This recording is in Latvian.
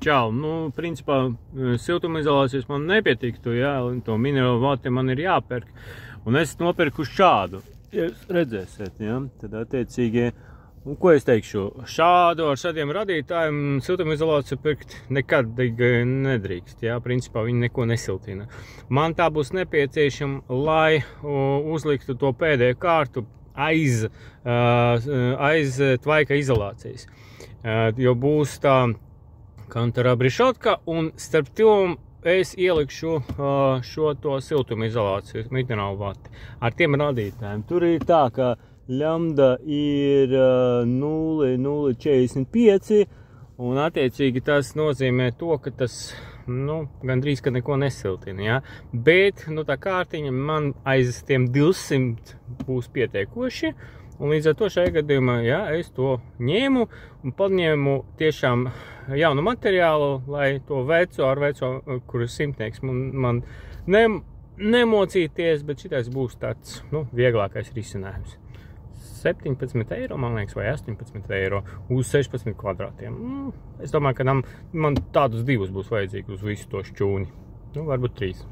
Čau, principā siltumizolācijas man nepietiktu, jā, un to minerālu vati man ir jāpērk. Un es nopirku šādu. Jūs redzēsiet, jā, tad attiecīgi, ko es teikšu, šādu ar šādiem radītājiem siltumizolāciju pirkt nekad nedrīkst, jā, principā viņi neko nesiltina. Man tā būs nepieciešama, lai uzliktu to pēdējo kārtu aiz tvaika izolācijas, jo būs tā kantara brišotka, un starp tiem es ielikšu šo to siltumizolācijas minerālu vati ar tiem radītājiem. Tur ir tā, ka lambda ir 0,045, un attiecīgi tas nozīmē to, ka tas, gandrīz, ka neko nesiltina, jā. Bet, tā kārtiņa man aiz tiem 200 būs pietiekoši, un līdz ar to šajā gadījumā, jā, es to ņēmu un paņēmu tiešām jaunu materiālu, lai to ar veco, kur ir simtnieks, man nemocīties, bet šitais būs tāds, vieglākais risinājums. 17 eiro, man liekas, vai 18 eiro uz 16 kvadrātiem. Es domāju, ka man tādus divus būs vajadzīgi uz visu to šķūni. Varbūt 3.